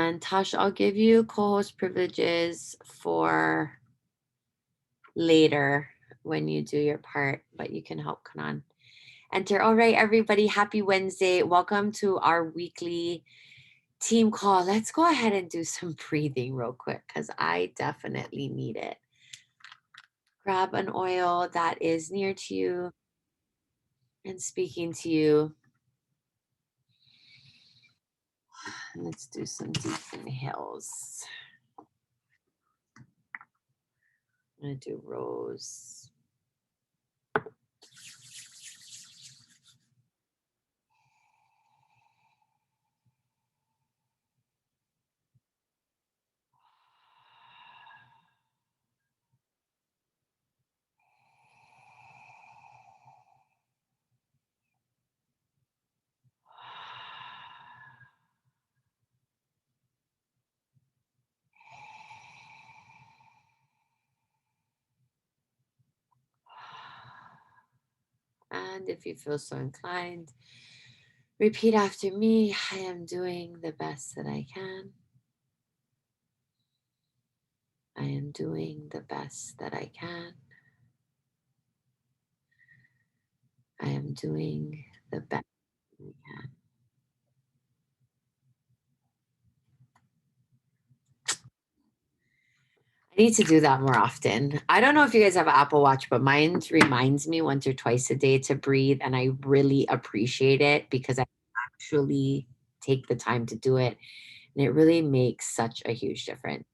And Tosh, I'll give you co-host privileges for later when you do your part, but you can help Kanan enter. All right, everybody, happy Wednesday. Welcome to our weekly team call. Let's go ahead and do some breathing real quick because I definitely need it. Grab an oil that is near to you and speaking to you. Let's do some deep inhales. I'm going to do rose. And if you feel so inclined, repeat after me. I am doing the best that I can. I am doing the best that I can. I am doing the best I can. I need to do that more often. I don't know if you guys have an Apple Watch, but mine reminds me once or twice a day to breathe. And I really appreciate it because I actually take the time to do it. And it really makes such a huge difference.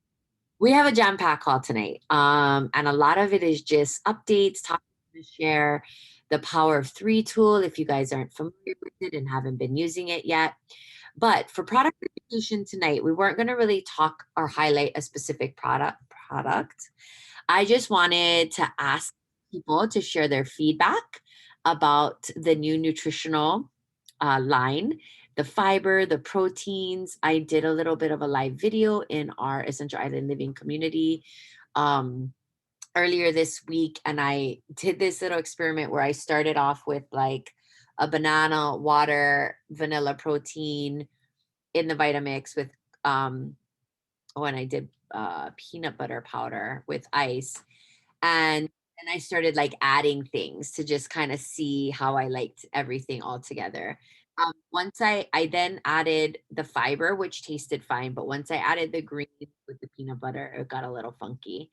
We have a jam pack call tonight. And a lot of it is just updates, talking to share the Power of Three tool if you guys aren't familiar with it and haven't been using it yet. But for product education tonight, we weren't going to really talk or highlight a specific product. I just wanted to ask people to share their feedback about the new nutritional line, the fiber, the proteins. I did a little bit of a live video in our Essential Island Living community earlier this week, and I did this little experiment where I started off with like a banana, water, vanilla protein in the Vitamix with and I did peanut butter powder with ice, and I started like adding things to just kind of see how I liked everything all together. Once I then added the fiber, which tasted fine, but once I added the green with the peanut butter, it got a little funky.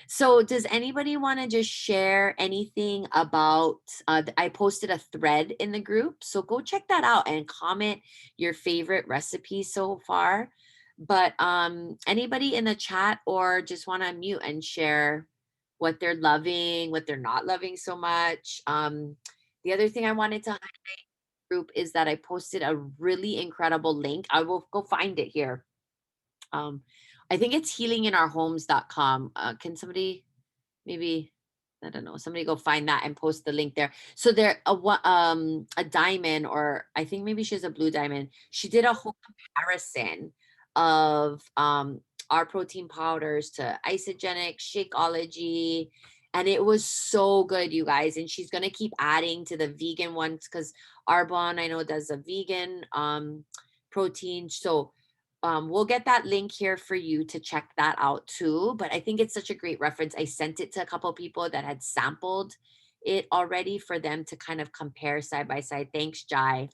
So, does anybody want to just share anything about? I posted a thread in the group, so go check that out and comment your favorite recipe so far. But anybody in the chat or just want to mute and share what they're loving, what they're not loving so much. The other thing I wanted to highlight group is that I posted a really incredible link. I will go find it here. I think it's healinginourhomes.com. Can somebody maybe, I don't know, somebody go find that and post the link there. So there a diamond, or I think maybe she's a blue diamond. She did a whole comparison of our protein powders to isogenic, Shakeology, and it was so good, you guys. And she's gonna keep adding to the vegan ones because Arbonne, I know, does a vegan protein. So we'll get that link here for you to check that out too. But I think it's such a great reference. I sent it to a couple people that had sampled it already for them to kind of compare side by side. Thanks, Jai.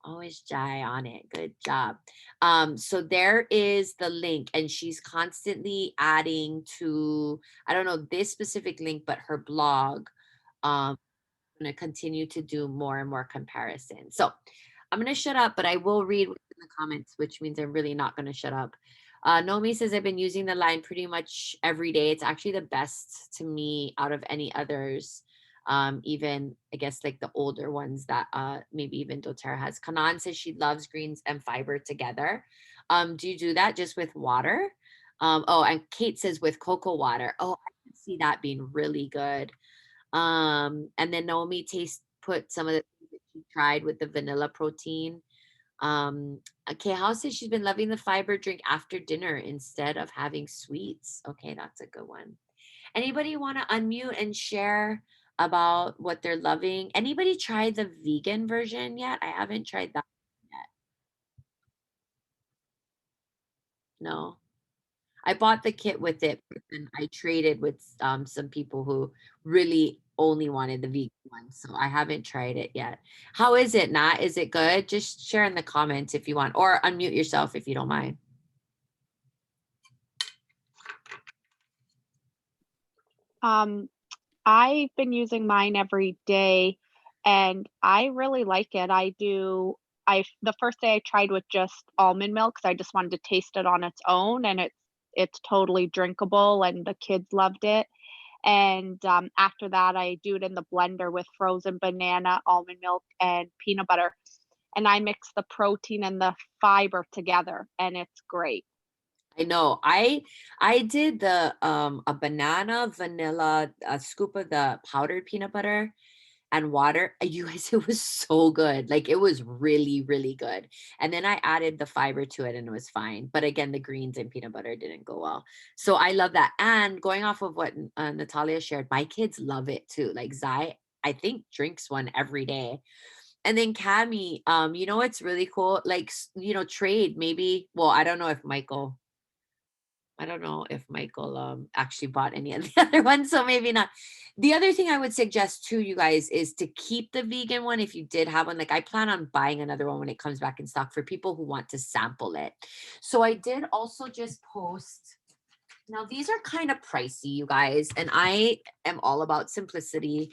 Always Jai on it. Good job. So there is the link, and she's constantly adding to, I don't know this specific link, but her blog. Going to continue to do more and more comparisons. So I'm going to shut up, but I will read what's in the comments, which means I'm really not going to shut up. Nomi says, I've been using the line pretty much every day. It's actually the best to me out of any others. Even I guess like the older ones that maybe even doTERRA has. Kanan says she loves greens and fiber together. Do you do that just with water? Oh, and Kate says with cocoa water. Oh, I can see that being really good. And then Naomi put some of the things that she tried with the vanilla protein. Okay, how says she's been loving the fiber drink after dinner instead of having sweets. Okay, that's a good one. Anybody want to unmute and share about what they're loving? Anybody tried the vegan version yet? I haven't tried that yet. No. I bought the kit with it, but then I traded with some people who really only wanted the vegan one. So I haven't tried it yet. How is it, Nat? Is it good? Just share in the comments if you want, or unmute yourself if you don't mind. I've been using mine every day and I really like it. The first day I tried with just almond milk because I just wanted to taste it on its own, and it's totally drinkable and the kids loved it. And after that I do it in the blender with frozen banana, almond milk, and peanut butter. And I mix the protein and the fiber together and it's great. I know. I did the a banana, vanilla, a scoop of the powdered peanut butter and water. You guys, it was so good. Like it was really, really good. And then I added the fiber to it and it was fine. But again, the greens and peanut butter didn't go well. So I love that. And going off of what Natalia shared, my kids love it too. Like Zai, I think drinks one every day. And then Cami, you know what's really cool? Like, trade maybe. Well, I don't know if Michael actually bought any of the other ones, so maybe not. The other thing I would suggest to you guys is to keep the vegan one if you did have one. Like I plan on buying another one when it comes back in stock for people who want to sample it. So I did also just post. Now these are kind of pricey, you guys, and I am all about simplicity.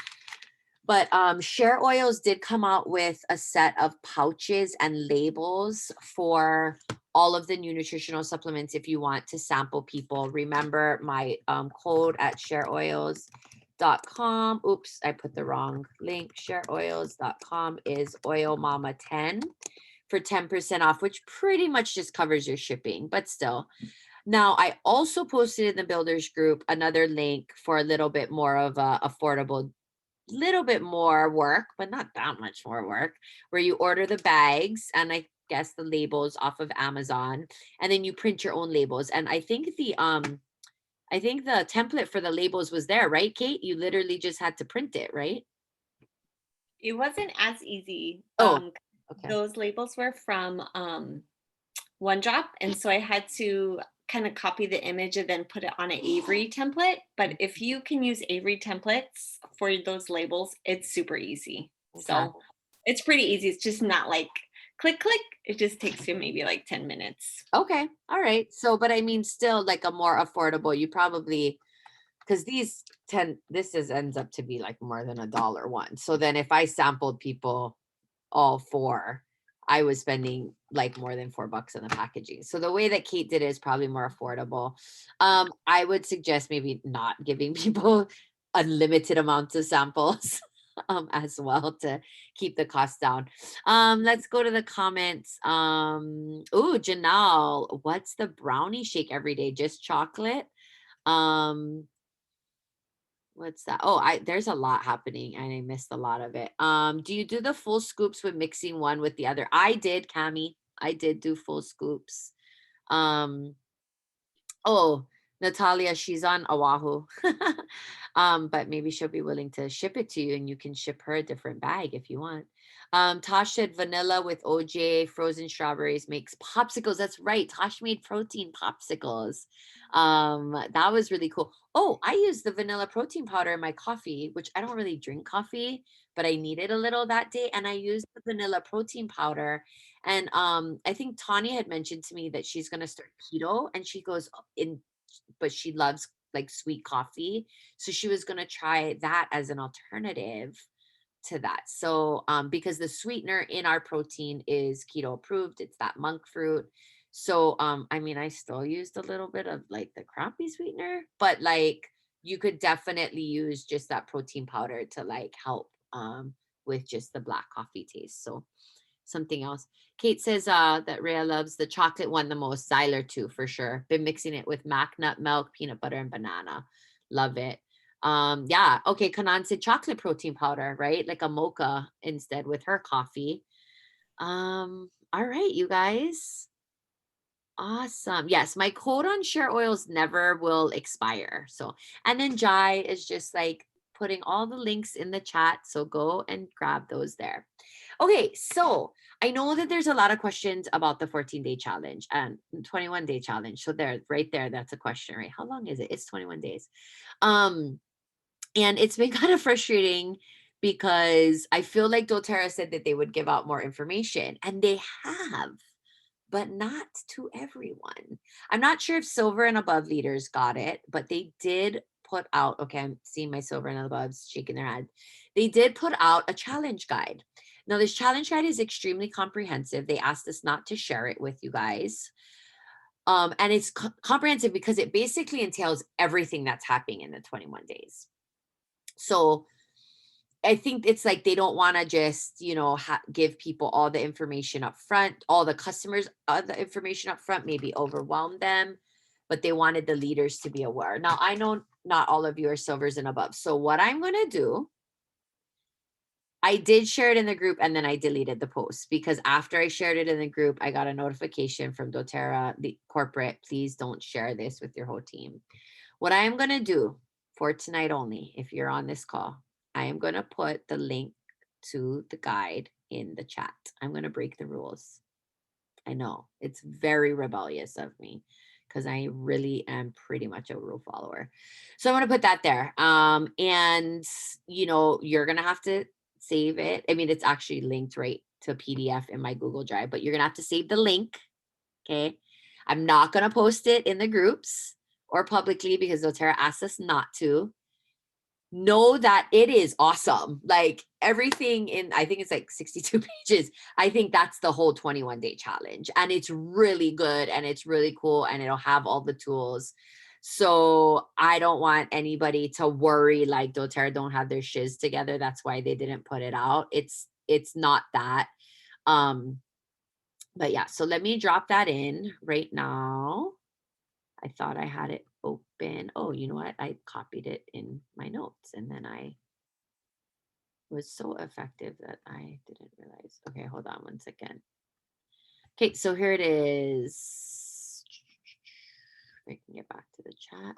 But Share Oils did come out with a set of pouches and labels for all of the new nutritional supplements if you want to sample people. Remember my code at shareoils.com. Oops, I put the wrong link. Shareoils.com is oilmama10 for 10% off, which pretty much just covers your shipping, but still. Now, I also posted in the builders group another link for a little bit more of a affordable, little bit more work, but not that much more work, where you order the bags and I guess the labels off of Amazon, and then you print your own labels. And I think the template for the labels was there, right, Kate? You literally just had to print it, right? It wasn't as easy. Oh, okay. Those labels were from One Drop, and so I had to kind of copy the image and then put it on an Avery template. But if you can use Avery templates for those labels, it's super easy. Okay. So it's pretty easy. It's just not like click, click. It just takes you maybe like 10 minutes. Okay. All right. So, but I mean, still like a more affordable, you probably, because ends up to be like more than $1 one. So then if I sampled people all four, I was spending like more than $4 on the packaging. So the way that Kate did it is probably more affordable. I would suggest maybe not giving people unlimited amounts of samples as well to keep the cost down. Let's go to the comments. Oh, Janelle, what's the brownie shake every day? Just chocolate? Um, What's that? Oh, there's a lot happening and I missed a lot of it. Do you do the full scoops with mixing one with the other? I did, Cami. I did do full scoops. Um, oh, Natalia, she's on Oahu. But maybe she'll be willing to ship it to you and you can ship her a different bag if you want. Tosh said vanilla with OJ, frozen strawberries makes popsicles. That's right. Tosh made protein popsicles. That was really cool. Oh, I use the vanilla protein powder in my coffee, which I don't really drink coffee, but I needed a little that day. And I used the vanilla protein powder. And I think Tanya had mentioned to me that she's gonna start keto and she goes in, but she loves like sweet coffee. So she was gonna try that as an alternative to that. So because the sweetener in our protein is keto approved, it's that monk fruit. So I mean I still used a little bit of like the crappy sweetener, but like you could definitely use just that protein powder to like help with just the black coffee taste. So something else. Kate says that Rhea loves the chocolate one the most. Xyler too, for sure. Been mixing it with mac nut milk, peanut butter, and banana. Love it. Yeah. Okay. Kanan said chocolate protein powder, right? Like a mocha instead with her coffee. All right, you guys. Awesome. Yes, my code on Share Oils never will expire. So, and then Jai is just like putting all the links in the chat. So go and grab those there. Okay, so I know that there's a lot of questions about the 14-day challenge and 21-day challenge. So there, right there, that's a question, right? How long is it? It's 21 days. Um, and it's been kind of frustrating because I feel like doTERRA said that they would give out more information, and they have, but not to everyone. I'm not sure if silver and above leaders got it, but they did put out, okay, I'm seeing my silver and aboves shaking their head. They did put out a challenge guide. Now, this challenge guide is extremely comprehensive. They asked us not to share it with you guys. And it's comprehensive because it basically entails everything that's happening in the 21 days. So I think it's like they don't want to just, give people all the information up front, all the customers, the information up front, maybe overwhelm them, but they wanted the leaders to be aware. Now, I know not all of you are silvers and above. So what I'm going to do, I did share it in the group and then I deleted the post because after I shared it in the group, I got a notification from doTERRA, the corporate, please don't share this with your whole team. What I am going to do for tonight only, if you're on this call, I am going to put the link to the guide in the chat. I'm going to break the rules. I know it's very rebellious of me because I really am pretty much a rule follower. So I'm going to put that there. And you're going to have to save it. I mean, it's actually linked right to a PDF in my Google Drive, but you're going to have to save the link. Okay. I'm not going to post it in the groups or publicly because doTERRA asked us not to. Know that it is awesome. Like everything in, I think it's like 62 pages. I think that's the whole 21-day challenge. And it's really good and it's really cool and it'll have all the tools. So I don't want anybody to worry like doTERRA don't have their shiz together. That's why they didn't put it out. It's not that. But yeah, so let me drop that in right now. I thought I had it open. Oh, you know what? I copied it in my notes and then I was so effective that I didn't realize. Okay, hold on one second. Okay, so here it is. I can get back to the chat.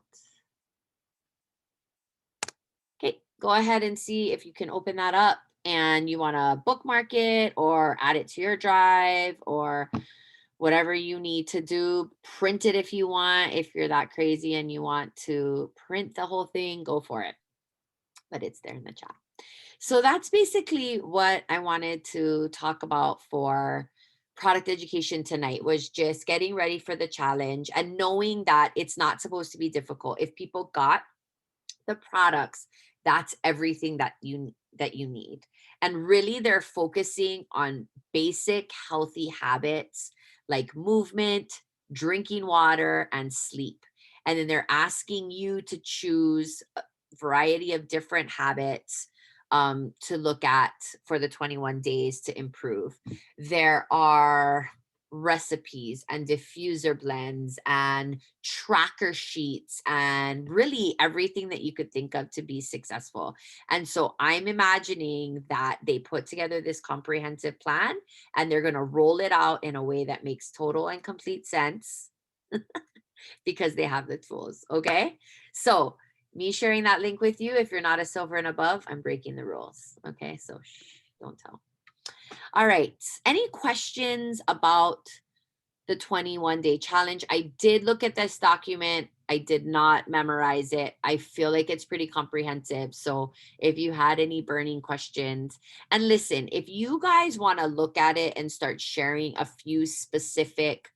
Okay, go ahead and see if you can open that up and you want to bookmark it or add it to your drive or whatever you need to do. Print it if you want. If you're that crazy and you want to print the whole thing, go for it. But it's there in the chat. So that's basically what I wanted to talk about for product education tonight, was just getting ready for the challenge and knowing that it's not supposed to be difficult. If people got the products, that's everything that you need. And really they're focusing on basic healthy habits like movement, drinking water, and sleep. And then they're asking you to choose a variety of different habits to look at for the 21 days to improve. There are recipes and diffuser blends and tracker sheets and really everything that you could think of to be successful. And so I'm imagining that they put together this comprehensive plan and they're going to roll it out in a way that makes total and complete sense because they have the tools. Okay. So me sharing that link with you, if you're not a silver and above, I'm breaking the rules. Okay. So don't tell. All right. Any questions about the 21-day challenge? I did look at this document. I did not memorize it. I feel like it's pretty comprehensive. So if you had any burning questions, and listen, if you guys want to look at it and start sharing a few specific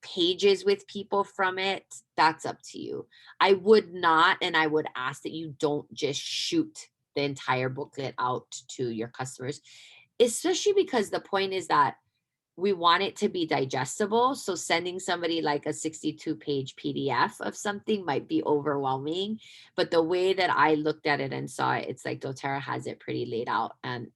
pages with people from it, that's up to you. I would not, and I would ask that you don't just shoot the entire booklet out to your customers, especially because the point is that we want it to be digestible. So sending somebody like a 62-page PDF of something might be overwhelming. But the way that I looked at it and saw it, it's like doTERRA has it pretty laid out. And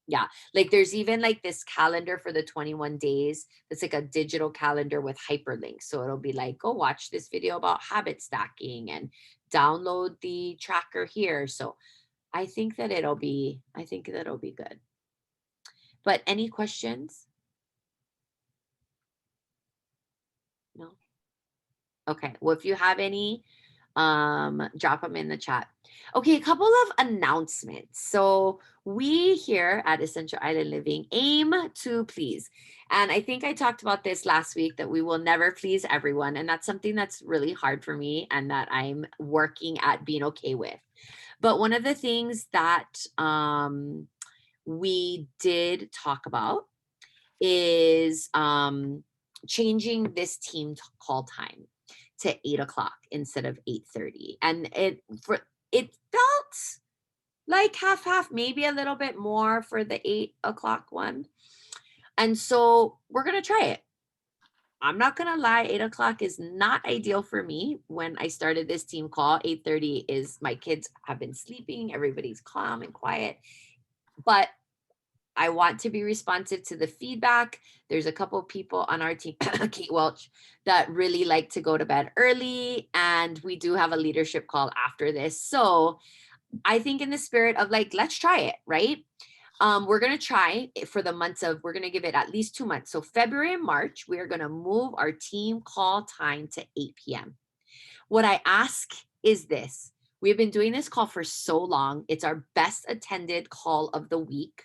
yeah, like there's even like this calendar for the 21 days. It's like a digital calendar with hyperlinks. So it'll be like, go watch this video about habit stacking and download the tracker here. So I think that it'll be good. But any questions? No? Okay. Well, if you have any, Drop them in the chat. Okay, a couple of announcements. So we here at Essential Island Living aim to please. And I think I talked about this last week, that we will never please everyone. And that's something that's really hard for me and that I'm working at being okay with. But one of the things that we did talk about is changing this team call time to 8 o'clock instead of 8:30. And it felt like half, maybe a little bit more for the 8 o'clock one. And so we're going to try it. I'm not going to lie, 8 o'clock is not ideal for me. When I started this team call, 8:30 is, my kids have been sleeping, everybody's calm and quiet. But I want to be responsive to the feedback. There's a couple of people on our team, Kate Welch, that really like to go to bed early. And we do have a leadership call after this. So I think in the spirit of like, let's try it, right? We're going to try it for the months of, we're going to give it at least 2 months. So February and March, we are going to move our team call time to 8 p.m. What I ask is this. We've been doing this call for so long. It's our best attended call of the week.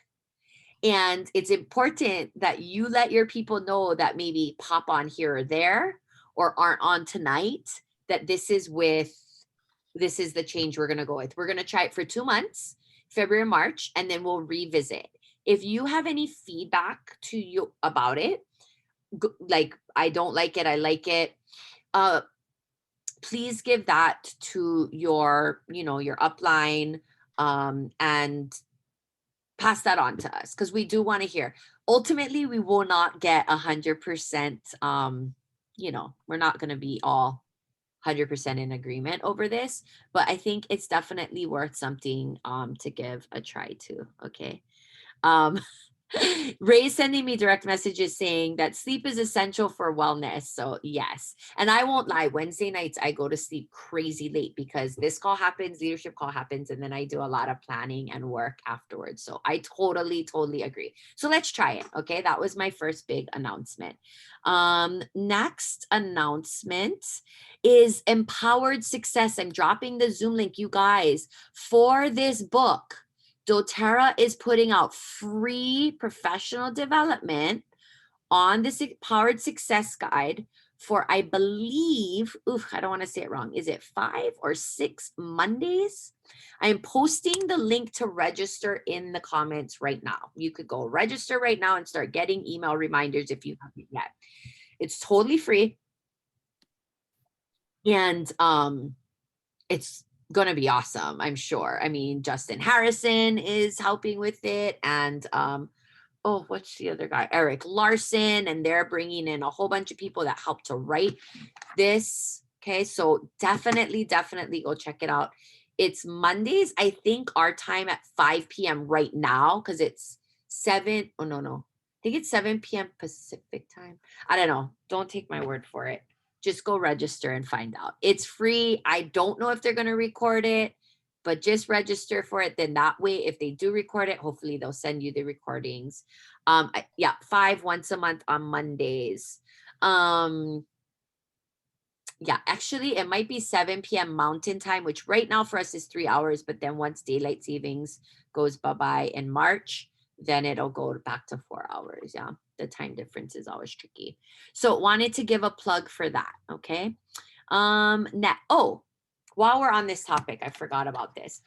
And it's important that you let your people know that maybe pop on here or there or aren't on tonight, that this is the change we're going to go with. We're going to try it for 2 months, February, March, and then we'll revisit. If you have any feedback to you about it, like, I don't like it, I like it, please give that to your, your upline, and pass that on to us, because we do want to hear. Ultimately, we will not get 100%. We're not going to be all 100% in agreement over this, but I think it's definitely worth something to give a try to. Okay. Ray's sending me direct messages saying that sleep is essential for wellness. So yes. And I won't lie, Wednesday nights I go to sleep crazy late because this call happens, leadership call happens, and then I do a lot of planning and work afterwards. So I totally agree. So let's try it. Okay. That was my first big announcement. Next announcement is Empowered Success. I'm dropping the Zoom link, you guys, for this book. doTERRA is putting out free professional development on this Empowered Success Guide for, I believe, I don't want to say it wrong. Is it 5 or 6 Mondays? I am posting the link to register in the comments right now. You could go register right now and start getting email reminders if you haven't yet. It's totally free. And it's going to be awesome, I'm sure. I mean, Justin Harrison is helping with it. And what's the other guy? Eric Larson. And they're bringing in a whole bunch of people that helped to write this. Okay. So definitely go check it out. It's Mondays, I think, our time at 5 p.m. right now, because it's 7. Oh, no. I think it's 7 p.m. Pacific time. I don't know. Don't take my word for it. Just go register and find out. It's free. I don't know if they're going to record it, but just register for it. Then that way, if they do record it, hopefully they'll send you the recordings. 5 once a month on Mondays. Actually, it might be 7 p.m. Mountain Time, which right now for us is 3 hours. But then once daylight savings goes bye-bye in March, then it'll go back to 4 hours. Yeah, the time difference is always tricky. So wanted to give a plug for that. Okay. While we're on this topic, I forgot about this.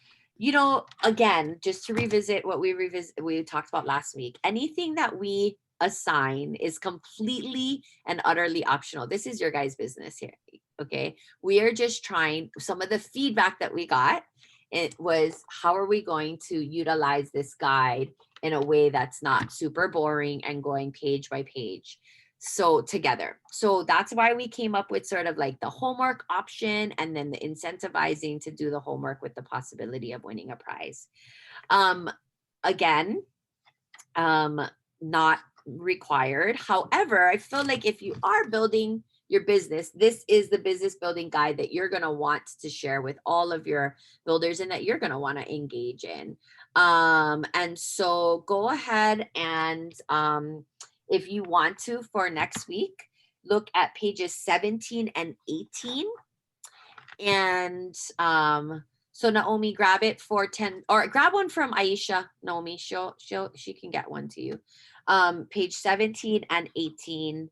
Again, just to revisit what we talked about last week, anything that we assign is completely and utterly optional. This is your guys' business here. Okay. We are just trying. Some of the feedback that we got, it was, how are we going to utilize this guide in a way that's not super boring and going page by page? So together. So that's why we came up with sort of like the homework option and then the incentivizing to do the homework with the possibility of winning a prize. Again, not required. However, I feel like if you are building your business, this is the business building guide that you're going to want to share with all of your builders and that you're going to want to engage in. And so go ahead and if you want to, for next week, look at pages 17 and 18. And so Naomi, grab it for 10, or grab one from Aisha. Naomi, she can get one to you. Page 17 and 18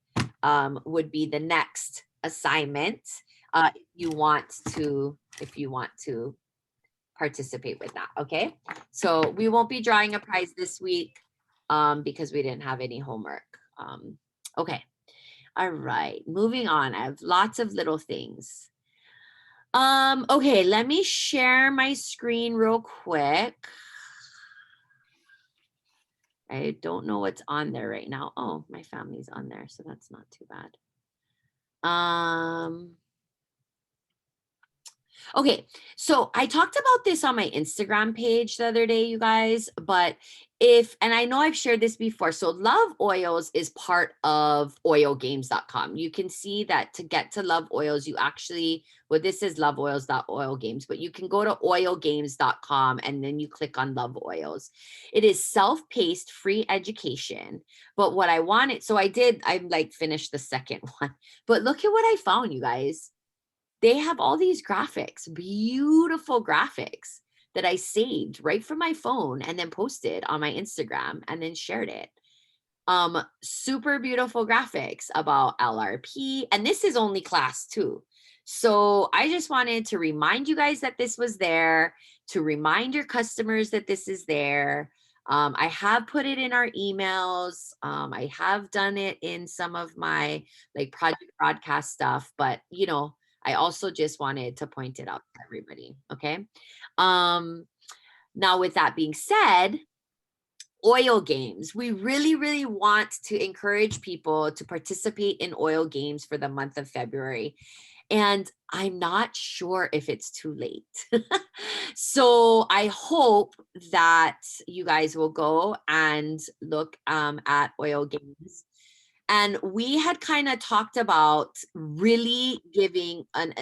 would be the next assignment. If you want to participate with that. Okay. So we won't be drawing a prize this week because we didn't have any homework. Okay. All right. Moving on. I have lots of little things. Okay, let me share my screen real quick. I don't know what's on there right now. Oh, my family's on there, so that's not too bad. Okay, so I talked about this on my Instagram page the other day, you guys, but and I know I've shared this before, so Love Oils is part of oilgames.com. You can see that to get to Love Oils, you actually, well, this is loveoils.oilgames, but you can go to oilgames.com and then you click on Love Oils. It is self-paced free education, but what I wanted, so I like finished the second one, but look at what I found, you guys. They have all these graphics, beautiful graphics that I saved right from my phone and then posted on my Instagram and then shared it. Super beautiful graphics about LRP. And this is only class 2. So I just wanted to remind you guys that this was there, to remind your customers that this is there. I have put it in our emails. I have done it in some of my like project broadcast stuff, but you know, I also just wanted to point it out to everybody. Okay. Now with that being said, oil games. We really, really want to encourage people to participate in oil games for the month of February. And I'm not sure if it's too late. So I hope that you guys will go and look at oil games. And we had kind of talked about really giving an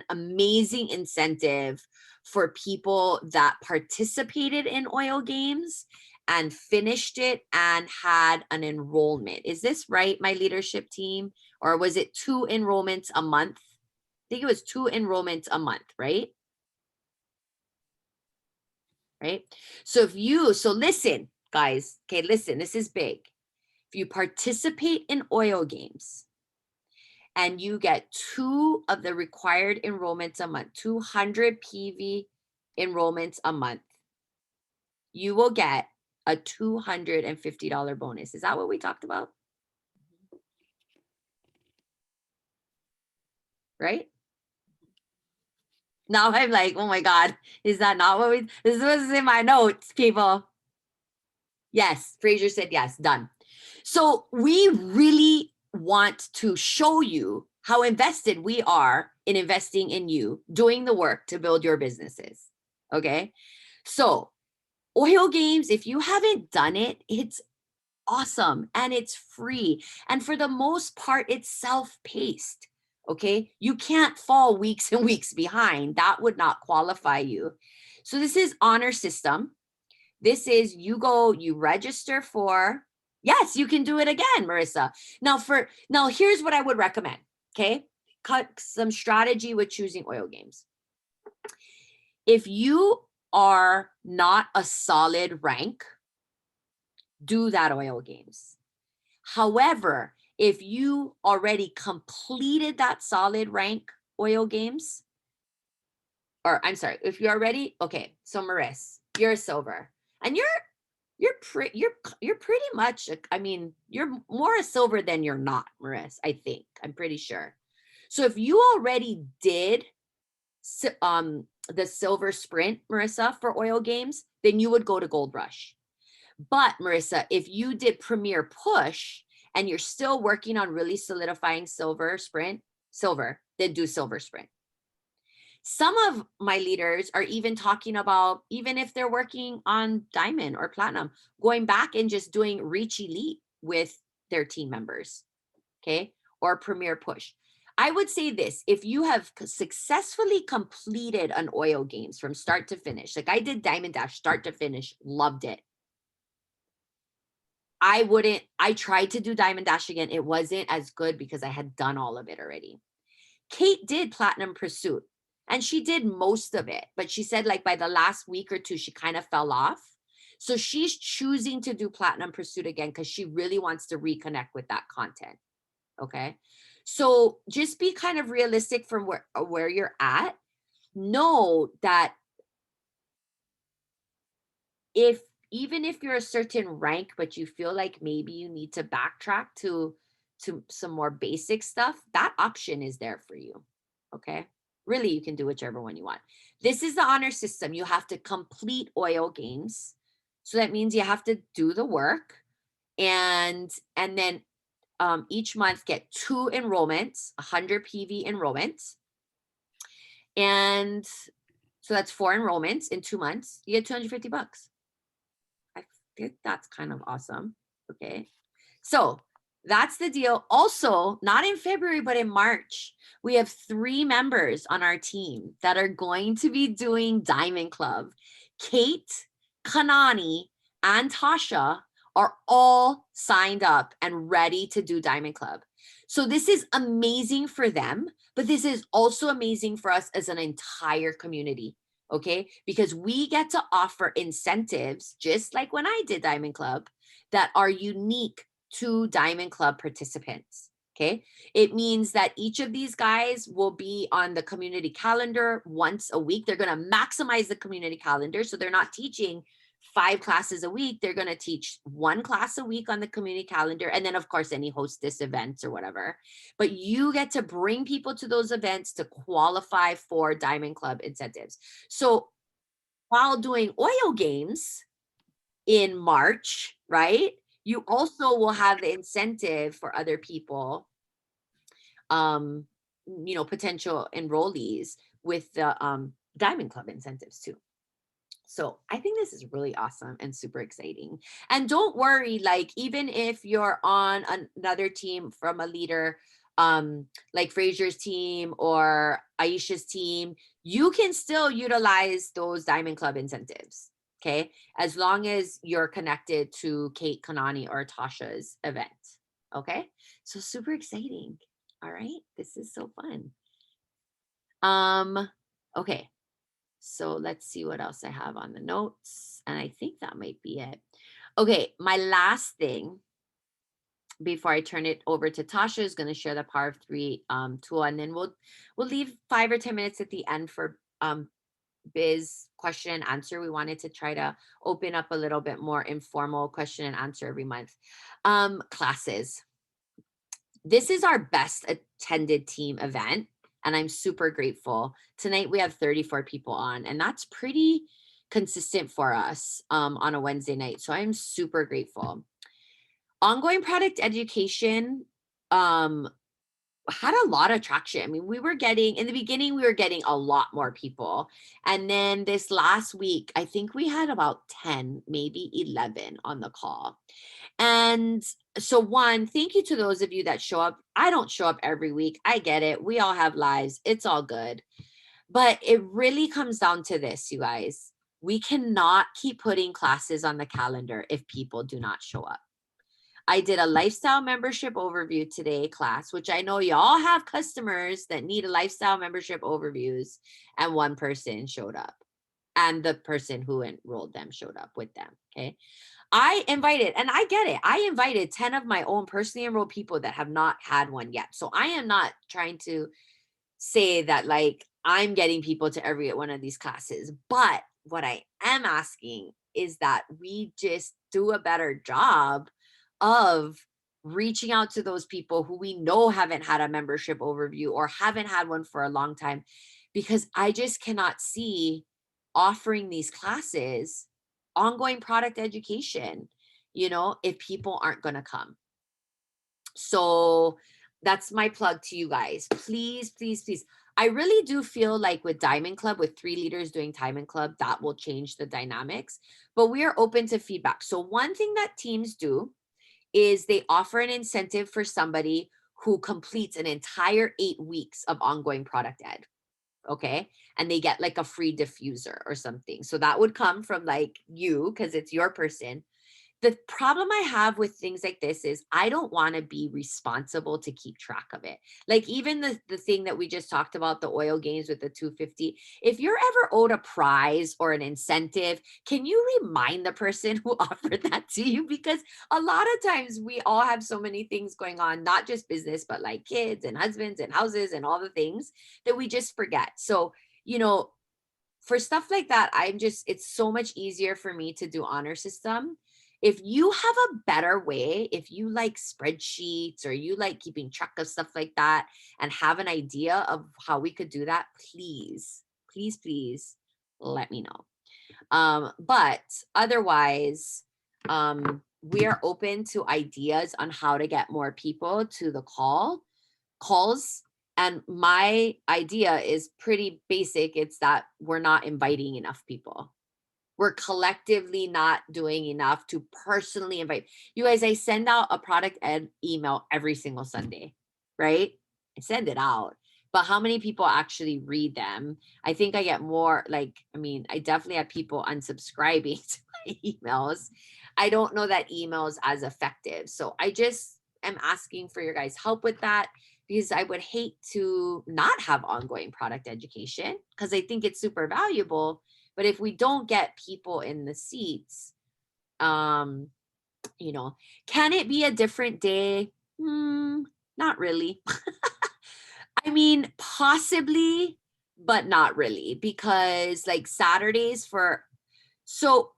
amazing incentive for people that participated in oil games and finished it and had an enrollment. Is this right, my leadership team? Or was it 2 enrollments a month? I think it was 2 enrollments a month, right? Right? So listen, guys, okay, listen, this is big. If you participate in oil games and you get 2 of the required enrollments a month, 200 PV enrollments a month, you will get a $250 bonus. Is that what we talked about? Right? Now I'm like, oh my God, is that not what this was in my notes, people? Yes, Fraser said yes, done. So we really want to show you how invested we are in investing in you, doing the work to build your businesses. Okay. So oil games, if you haven't done it, it's awesome and it's free. And for the most part, it's self-paced. Okay. You can't fall weeks and weeks behind. That would not qualify you. So this is honor system. This is you register for, yes, you can do it again, Marissa. Now here's what I would recommend. Okay. Cut some strategy with choosing oil games. If you are not a solid rank, do that oil games. However, if you already completed that solid rank oil games, or I'm sorry, if you're already, okay, so Marissa, you're a silver and you're pretty much, I mean, you're more a silver than you're not, Marissa, I think. I'm pretty sure. So if you already did the silver sprint, Marissa, for oil games, then you would go to Gold Rush. But Marissa, if you did Premier Push and you're still working on really solidifying silver, then do silver sprint. Some of my leaders are even talking about, even if they're working on diamond or platinum, going back and just doing Reach Elite with their team members, okay? Or Premier Push. I would say this, if you have successfully completed an oil games from start to finish, like I did Diamond Dash start to finish, loved it. I tried to do Diamond Dash again. It wasn't as good because I had done all of it already. Kate did Platinum Pursuit. And she did most of it, but she said like by the last week or two, she kind of fell off. So she's choosing to do Platinum Pursuit again because she really wants to reconnect with that content. Okay. So just be kind of realistic from where you're at. Know that if even if you're a certain rank, but you feel like maybe you need to backtrack to some more basic stuff, that option is there for you. Okay. Really, you can do whichever one you want. This is the honor system. You have to complete oil games. So that means you have to do the work and then each month get 2 enrollments, 100 PV enrollments. And so that's 4 enrollments in 2 months. You get $250. I think that's kind of awesome. Okay. So that's the deal. Also, not in February, but in March, we have 3 members on our team that are going to be doing Diamond Club. Kate, Kanani, and Tasha are all signed up and ready to do Diamond Club. So this is amazing for them, but this is also amazing for us as an entire community. Okay, because we get to offer incentives, just like when I did Diamond Club, that are unique to Diamond Club participants. Okay, it means that each of these guys will be on the community calendar once a week. They're going to maximize the community calendar. So they're not teaching 5 classes a week. They're going to teach 1 class a week on the community calendar. And then, of course, any hostess events or whatever. But you get to bring people to those events to qualify for Diamond Club incentives. So while doing oil games in March, right, you also will have the incentive for other people, potential enrollees with the Diamond Club incentives too. So I think this is really awesome and super exciting. And don't worry, like even if you're on another team from a leader, like Fraser's team or Aisha's team, you can still utilize those Diamond Club incentives. Okay. As long as you're connected to Kate, Kanani, or Tasha's event. Okay. So super exciting. All right. This is so fun. Okay. So let's see what else I have on the notes. And I think that might be it. Okay, my last thing before I turn it over to Tasha is going to share the Power of Three tool, and then we'll leave 5 or 10 minutes at the end for biz question and answer. We wanted to try to open up a little bit more informal question and answer every month. Classes. This is our best attended team event, and I'm super grateful. Tonight we have 34 people on, and that's pretty consistent for us on a Wednesday night. So I'm super grateful. Ongoing product education had a lot of traction. I mean, in the beginning, we were getting a lot more people. And then this last week, I think we had about 10, maybe 11 on the call. And so one, thank you to those of you that show up. I don't show up every week. I get it. We all have lives. It's all good. But it really comes down to this, you guys. We cannot keep putting classes on the calendar if people do not show up. I did a lifestyle membership overview today class, which I know y'all have customers that need a lifestyle membership overviews, and one person showed up. And the person who enrolled them showed up with them. Okay. I invited, and I get it, I invited 10 of my own personally enrolled people that have not had one yet. So I am not trying to say that like I'm getting people to every one of these classes. But what I am asking is that we just do a better job of reaching out to those people who we know haven't had a membership overview or haven't had one for a long time, because I just cannot see offering these classes, ongoing product education, if people aren't going to come. So that's my plug to you guys. Please, please, please. I really do feel like with Diamond Club, with 3 leaders doing Diamond Club, that will change the dynamics, but we are open to feedback. So one thing that teams do is they offer an incentive for somebody who completes an entire 8 weeks of ongoing product ed. Okay. And they get like a free diffuser or something. So that would come from like you, because it's your person. the problem I have with things like this is I don't want to be responsible to keep track of it. Like even the thing that we just talked about, the oil games with the 250. If you're ever owed a prize or an incentive, can you remind the person who offered that to you? Because a lot of times we all have so many things going on, not just business, but like kids and husbands and houses and all the things that we just forget. So, you know, for stuff like that, it's so much easier for me to do honor system. If you have a better way, if you like spreadsheets or you like keeping track of stuff like that and have an idea of how we could do that, please, please, please let me know. But otherwise, we are open to ideas on how to get more people to the calls. And my idea is pretty basic. It's that we're not inviting enough people. We're collectively not doing enough to personally invite you guys. I send out a product ed email every single Sunday, right? I send it out, but how many people actually read them? I think I get more, like, I mean, I definitely have people unsubscribing to my emails. I don't know that email is as effective. So I just am asking for your guys' help with that, because I would hate to not have ongoing product education because I think it's super valuable. But if we don't get people in the seats, um, you know, can it be a different day? Not really. I mean, possibly, but not really, because like Saturdays for so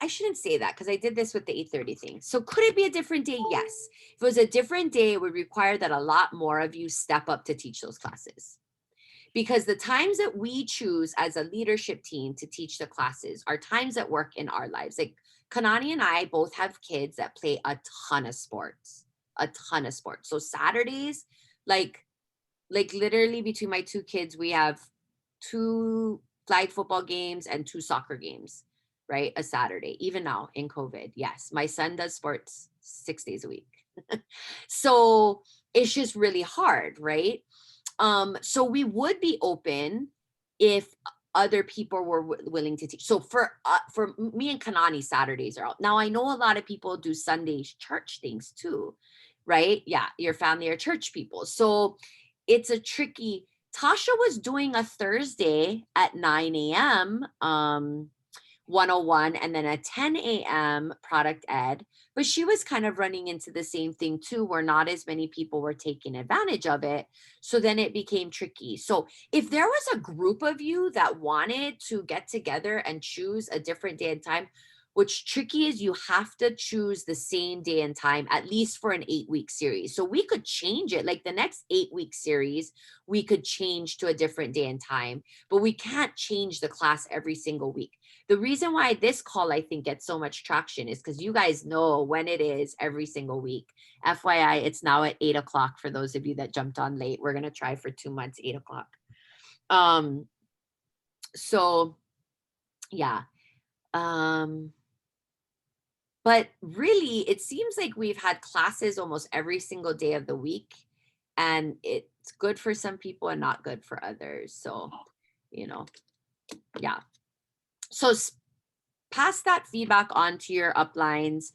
I shouldn't say that because I did this with the 8:30 thing. So could it be a different day? Yes. If it was a different day, it would require that a lot more of you step up to teach those classes. Because the times that we choose as a leadership team to teach the classes are times that work in our lives. Like Kanani and I both have kids that play a ton of sports, a ton of sports. So Saturdays, like literally between my two kids, we have two flag football games and two soccer games, right? A Saturday, even now in COVID. Yes, my son does sports 6 days a week. So it's just really hard, right? So we would be open if other people were willing to teach. So for me and Kanani, Saturdays are out. Now I know a lot of people do Sunday church things too, right? Yeah, your family are church people. So it's a tricky. Tasha was doing a Thursday at 9 a.m. 101 and then a 10 a.m. product ed, but she was kind of running into the same thing too, where not as many people were taking advantage of it. So then it became tricky. So if there was a group of you that wanted to get together and choose a different day and time, what's tricky is you have to choose the same day and time, at least for an 8-week series. So we could change it, like the next 8-week series, we could change to a different day and time, but we can't change the class every single week. The reason why this call, I think, gets so much traction is because you guys know when it is every single week. FYI, it's now at 8 o'clock for those of you that jumped on late. We're going to try for 2 months, 8 o'clock. So yeah. But really, it seems like we've had classes almost every single day of the week, and it's good for some people and not good for others. So, yeah. So pass that feedback on to your uplines.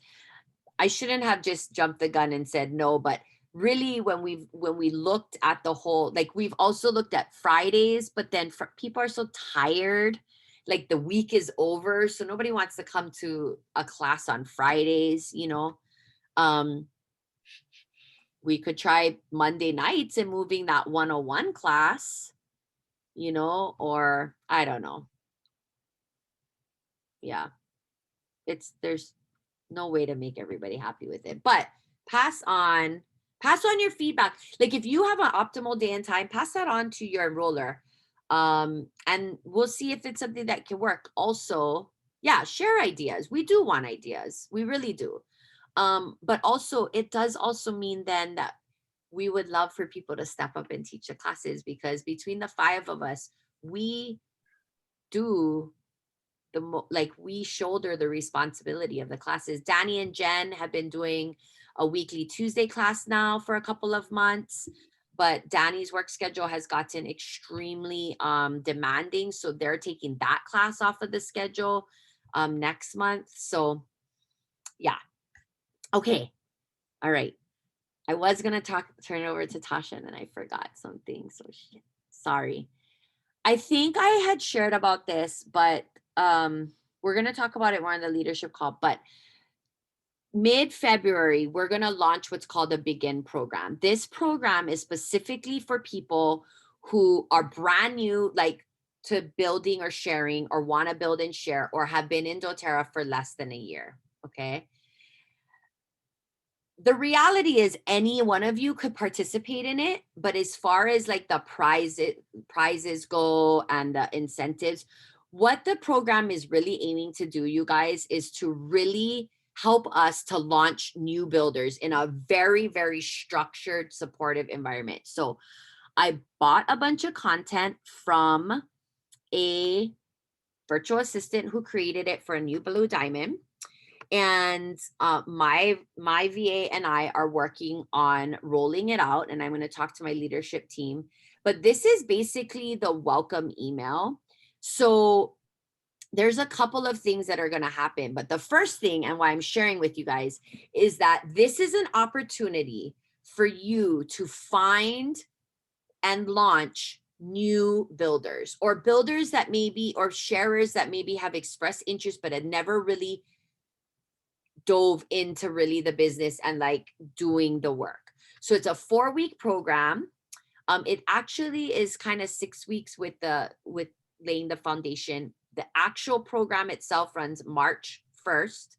I shouldn't have just jumped the gun and said no, but really when we looked at the whole, like we've also looked at Fridays, but then people are so tired, like the week is over, so nobody wants to come to a class on Fridays. We could try Monday nights and moving that 101 class, or I don't know. Yeah, there's no way to make everybody happy with it, but pass on your feedback. Like if you have an optimal day and time, pass that on to your enroller, and we'll see if it's something that can work. Also, yeah, share ideas. We do want ideas, we really do. But also it does also mean then that we would love for people to step up and teach the classes, because between the 5 of us, we do we shoulder the responsibility of the classes. Danny and Jen have been doing a weekly Tuesday class now for a couple of months, but Danny's work schedule has gotten extremely demanding, so they're taking that class off of the schedule next month. So Yeah. Okay. All right. I was going to turn it over to Tasha and then I forgot something. So sorry. I think I had shared about this, but we're going to talk about it more on the leadership call. But mid-February, we're going to launch what's called a Begin program. This program is specifically for people who are brand new, like to building or sharing, or want to build and share, or have been in doTERRA for less than a year. Okay. The reality is any one of you could participate in it, but as far as like the prizes go and the incentives, what the program is really aiming to do, you guys, is to really help us to launch new builders in a very, very structured, supportive environment. So I bought a bunch of content from a virtual assistant who created it for a new Blue Diamond. And my VA and I are working on rolling it out, and I'm going to talk to my leadership team. But this is basically the welcome email. So there's a couple of things that are going to happen. But the first thing, and why I'm sharing with you guys, is that this is an opportunity for you to find and launch new builders, or builders that maybe, or sharers that maybe have expressed interest but had never really dove into really the business and like doing the work. So it's a 4-week program. It actually is kind of 6 weeks with laying the foundation. The actual program itself runs March 1st.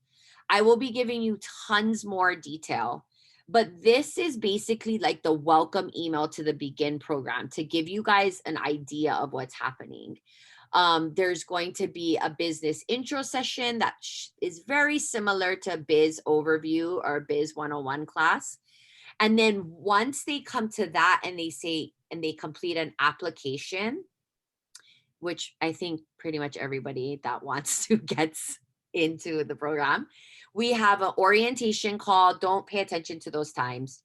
I will be giving you tons more detail, but this is basically like the welcome email to the Begin program to give you guys an idea of what's happening. There's going to be a business intro session that is very similar to Biz Overview or Biz 101 class. And then once they come to that and they complete an application, which I think pretty much everybody that wants to gets into the program, we have an orientation call. Don't pay attention to those times.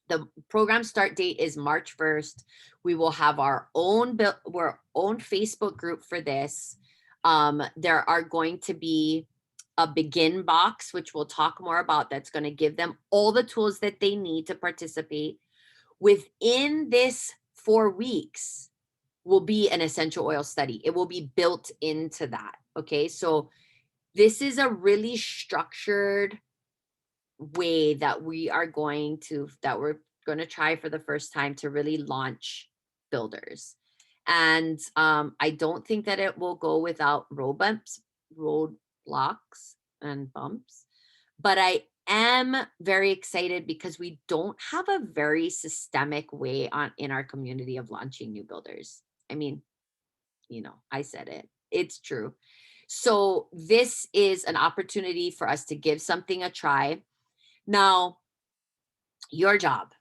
The program start date is March 1st. We will have our own Facebook group for this. There are going to be a Begin box, which we'll talk more about, that's going to give them all the tools that they need to participate. Within this 4 weeks will be an essential oil study. It will be built into that. Okay. So this is a really structured way that we're going to try for the first time to really launch builders. And I don't think that it will go without roadblocks and bumps, but I am very excited because we don't have a very systemic way in our community of launching new builders. I mean, I said it, it's true. So this is an opportunity for us to give something a try. Now, your job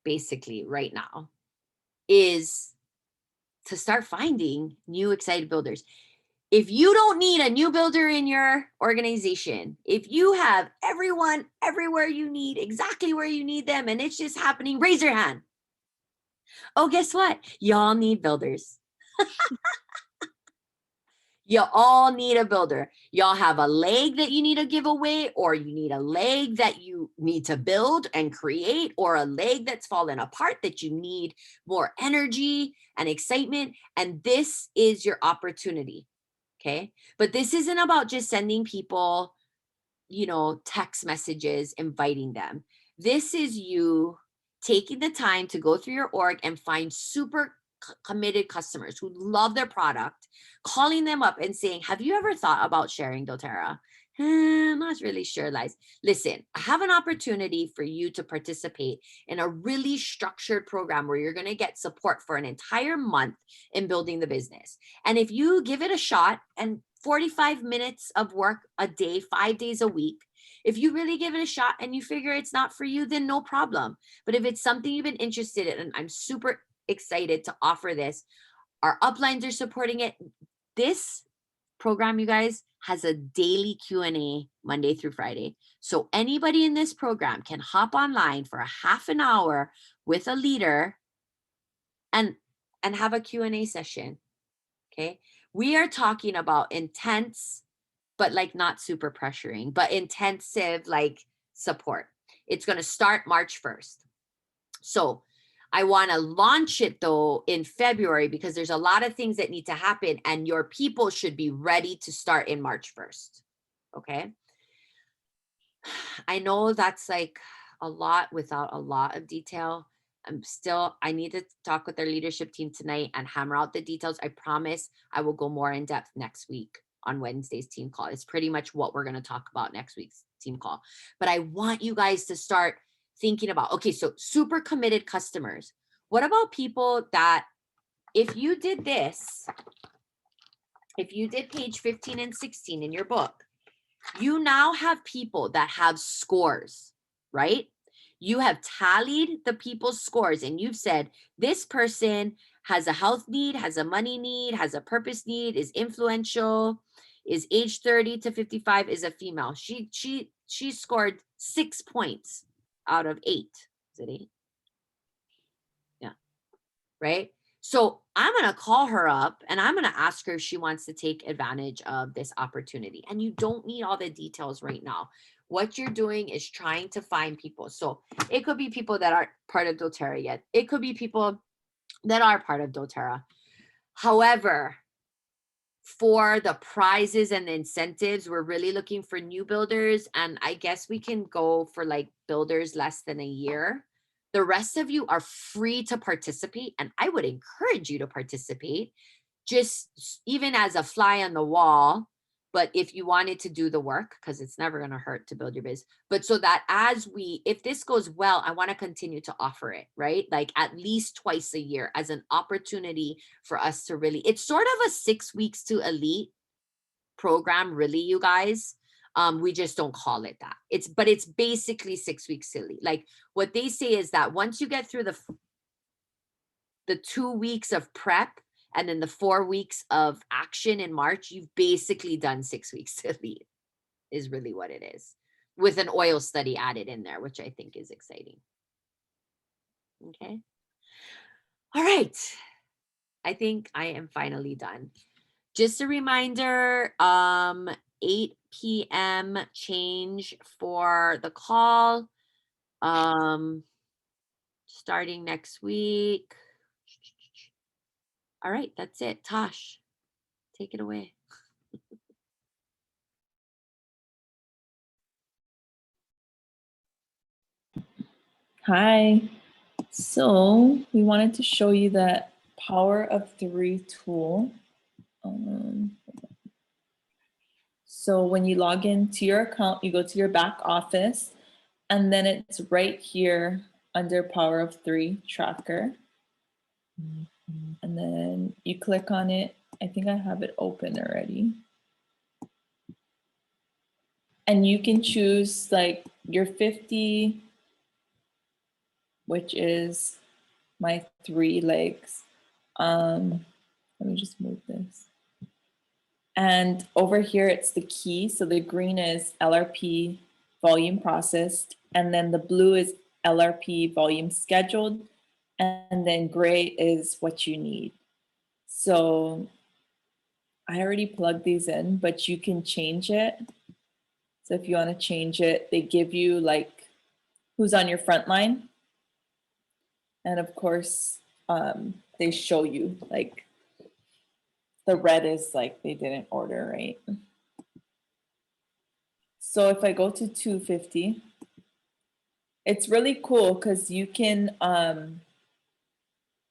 basically right now is to start finding new excited builders. If you don't need a new builder in your organization, if you have everyone everywhere you need, exactly where you need them, and it's just happening, raise your hand. Oh, guess what? Y'all need builders. You all need a builder. Y'all have a leg that you need to give away, or you need a leg that you need to build and create, or a leg that's fallen apart that you need more energy and excitement. And this is your opportunity. Okay. But this isn't about just sending people, text messages, inviting them. This is you taking the time to go through your org and find super committed customers who love their product, calling them up and saying, have you ever thought about sharing doTERRA? I'm not really sure, Liz. Listen, I have an opportunity for you to participate in a really structured program where you're going to get support for an entire month in building the business. And if you give it a shot, and 45 minutes of work a day, 5 days a week, if you really give it a shot and you figure it's not for you, then no problem. But if it's something you've been interested in, and I'm super excited to offer this, our uplines are supporting it. This program, you guys, has a daily Q&A Monday through Friday. So anybody in this program can hop online for a half an hour with a leader and have a Q&A session. Okay. We are talking about intense but like not super pressuring, but intensive like support. It's going to start March 1st. So I want to launch it though in February because there's a lot of things that need to happen and your people should be ready to start in March 1st. Okay. I know that's like a lot without a lot of detail. I need to talk with their leadership team tonight and hammer out the details. I promise I will go more in depth next week on Wednesday's team call. It's pretty much what we're going to talk about next week's team call. But I want you guys to start thinking about, okay, so super committed customers. What about people that if you did this, if you did page 15 and 16 in your book, you now have people that have scores, right? You have tallied the people's scores and you've said, this person has a health need, has a money need, has a purpose need, is influential, is age 30 to 55, is a female. She scored 6 points out of 8. Is it 8? Yeah. Right? So I'm going to call her up and I'm going to ask her if she wants to take advantage of this opportunity. And you don't need all the details right now. What you're doing is trying to find people. So it could be people that aren't part of doTERRA yet. It could be people that are part of doTERRA. However, for the prizes and the incentives, we're really looking for new builders. And I guess we can go for like builders less than a year. The rest of you are free to participate. And I would encourage you to participate just even as a fly on the wall. But if you wanted to do the work, because it's never going to hurt to build your business, but so that if this goes well, I want to continue to offer it, right? Like at least twice a year as an opportunity for us to really, it's sort of a 6 weeks to elite program, really, you guys. We just don't call it that. But it's basically 6 weeks to elite. Like what they say is that once you get through the 2 weeks of prep, and then the 4 weeks of action in March, you've basically done 6 weeks to lead, is really what it is, with an oil study added in there, which I think is exciting. Okay. All right. I think I am finally done. Just a reminder, 8 p.m. change for the call, starting next week. All right, that's it. Tosh, take it away. Hi. So we wanted to show you that Power of 3 tool. So when you log into your account, you go to your back office, and then it's right here under Power of 3 tracker. And then you click on it. I think I have it open already. And you can choose like your 50, which is my 3 legs. Let me just move this. And over here, it's the key. So the green is LRP volume processed, and then the blue is LRP volume scheduled, and then gray is what you need. So I already plugged these in, but you can change it. So if you want to change it, they give you like who's on your front line. And of course, they show you like the red is like they didn't order, right? So if I go to 250, it's really cool because you can,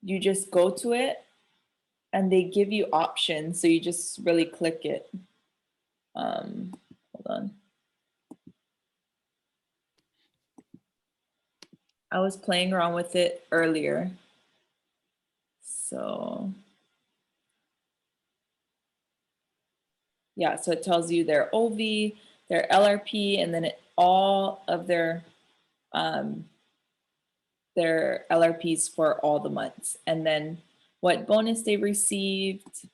you just go to it and they give you options. So you just really click it. Hold on. I was playing around with it earlier. So yeah, so it tells you their OV, their LRP, and then all of their LRPs for all the months. And then what bonus they received.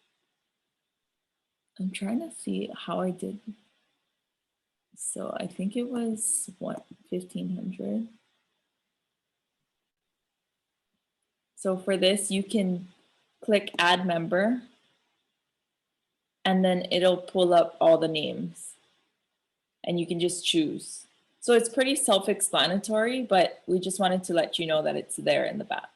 I'm trying to see how I did. So I think it was what, 1,500. So for this, you can click add member. and then it'll pull up all the names and you can just choose. So it's pretty self-explanatory, but we just wanted to let you know that it's there in the back.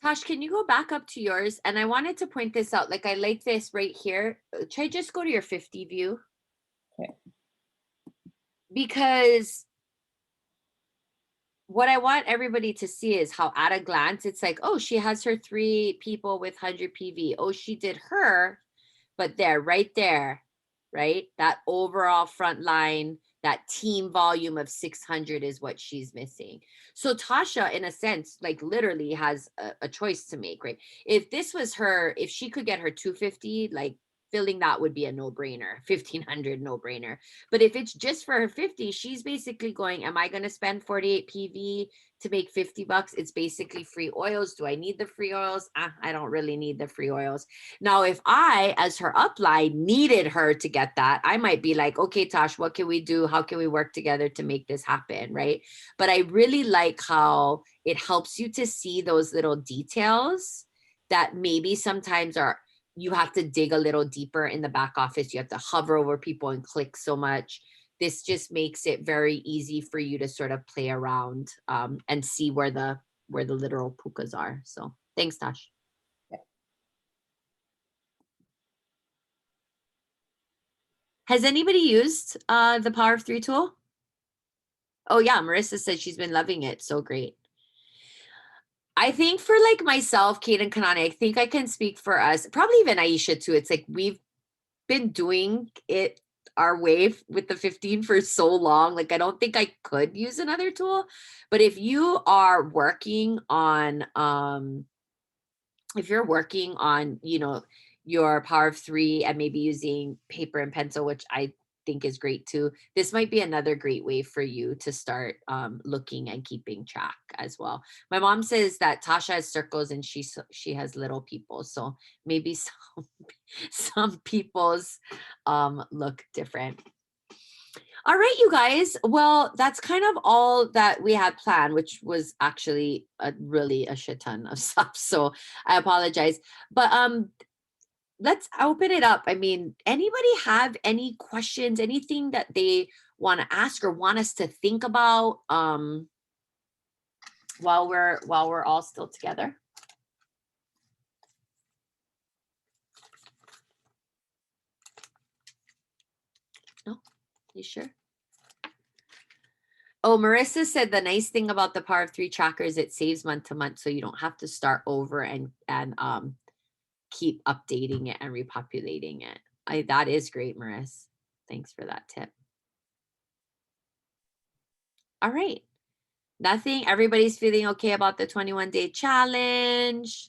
Tosh, can you go back up to yours? And I wanted to point this out. Like, I like this right here. Try just go to your 50 view. Okay. Because what I want everybody to see is how at a glance, it's like, oh, she has her 3 people with 100 PV. Oh, she did her, but there, right there, right? That overall front line, that team volume of 600 is what she's missing. So Tasha, in a sense, like literally has a choice to make, right? If this was her, if she could get her 250, like filling that would be a no-brainer, 1500 no-brainer. But if it's just for her 50, she's basically going, am I going to spend 48 PV to make 50 bucks? It's basically free oils. Do I need the free oils? I don't really need the free oils. Now, if I, as her upline, needed her to get that, I might be like, okay, Tosh, what can we do? How can we work together to make this happen, right? But I really like how it helps you to see those little details that maybe sometimes are, you have to dig a little deeper in the back office. You have to hover over people and click so much. This just makes it very easy for you to sort of play around and see where the literal pukas are. So thanks, Tosh. Has anybody used the Power of 3 tool? Oh yeah, Marissa said she's been loving it. So great. I think for like myself, Kate and Kanani, I think I can speak for us, probably even Aisha too. It's like we've been doing it our way with the 15 for so long. Like I don't think I could use another tool. But if you are working on you know, your Power of 3 and maybe using paper and pencil, which I think is great too, this might be another great way for you to start looking and keeping track as well. My mom says that Tasha has circles and she has little people, so maybe some people's look different. All right, you guys. Well, that's kind of all that we had planned, which was actually really a shit ton of stuff. So I apologize. But let's open it up. I mean, anybody have any questions, anything that they want to ask or want us to think about while we're all still together? No? You sure? Oh, Marissa said the nice thing about the Power of 3 tracker is it saves month to month, so you don't have to start over and keep updating it and repopulating it. That is great, Marissa. Thanks for that tip. All right. Nothing. Everybody's feeling okay about the 21-day challenge.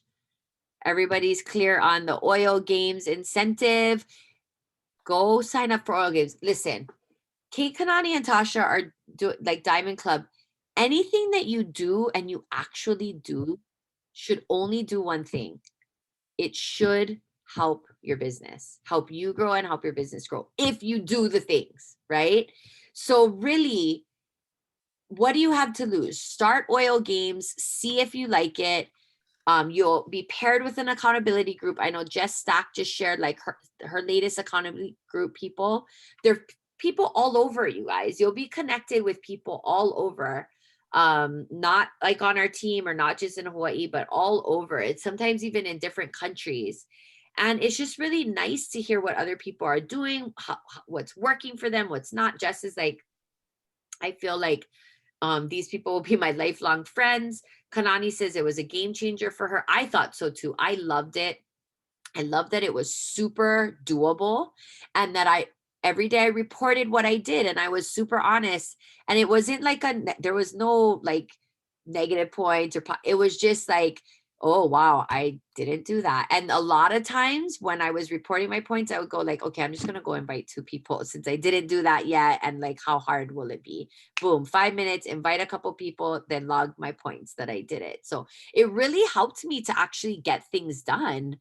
Everybody's clear on the oil games incentive. Go sign up for oil games. Listen, Kate, Kanani, and Tasha are like Diamond Club. Anything that you do and you actually do should only do one thing. It should help your business, help you grow and help your business grow if you do the things, right? So really, what do you have to lose? Start oil games, see if you like it. You'll be paired with an accountability group. I know Jess Stack just shared like her latest accountability group people. They're people all over, you guys. You'll be connected with people all over. Not like on our team or not just in Hawaii, but all over. It's sometimes even in different countries. And it's just really nice to hear what other people are doing, what's working for them, what's not. Jess is like, I feel like these people will be my lifelong friends. Kanani says it was a game changer for her. I thought so too. I loved it. I love that it was super doable and that every day I reported what I did and I was super honest. And it wasn't like there was no like negative points or it was just like, oh wow, I didn't do that. And a lot of times when I was reporting my points, I would go like, okay, I'm just gonna go invite 2 people since I didn't do that yet. And like, how hard will it be? Boom, 5 minutes, invite a couple people, then log my points that I did it. So it really helped me to actually get things done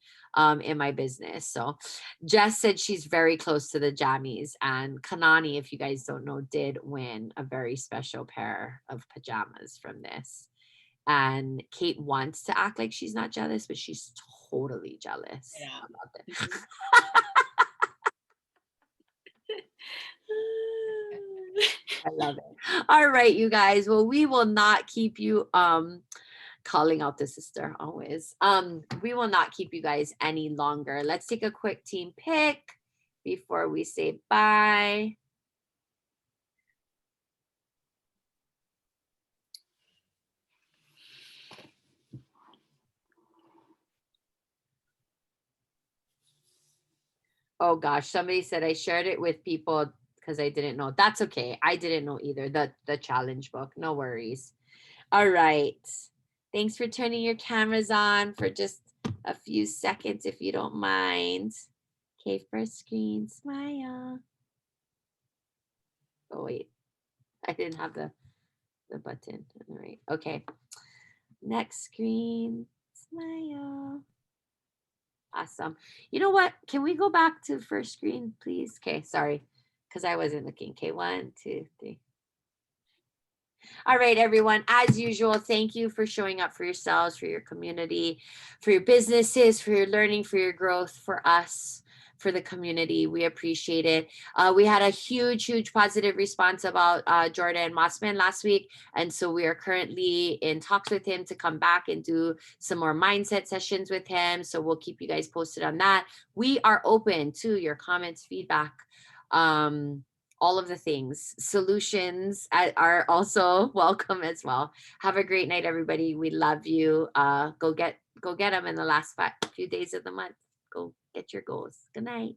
in my business. So Jess said she's very close to the jammies, and Kanani, if you guys don't know, did win a very special pair of pajamas from this. And Kate wants to act like she's not jealous, but she's totally jealous Yeah. about it. I love it. All right, you guys. Well, we will not keep you calling out the sister always. We will not keep you guys any longer. Let's take a quick team pick before we say bye. Oh gosh, somebody said I shared it with people because I didn't know. That's okay. I didn't know either. The challenge book. No worries. All right. Thanks for turning your cameras on for just a few seconds, if you don't mind. Okay, first screen, smile. Oh wait, I didn't have the button. All right. Okay. Next screen, smile. Awesome. You know what? Can we go back to first screen, please? Okay, sorry, because I wasn't looking. Okay, 1, 2, 3. All right, everyone. As usual, thank you for showing up for yourselves, for your community, for your businesses, for your learning, for your growth, for us, for the community. We appreciate it. We had a huge positive response about Jordan Mossman last week. And so we are currently in talks with him to come back and do some more mindset sessions with him. So we'll keep you guys posted on that. We are open to your comments, feedback, all of the things. Solutions are also welcome as well. Have a great night, everybody. We love you. Go get them in the last few days of the month. Go get your goals. Good night.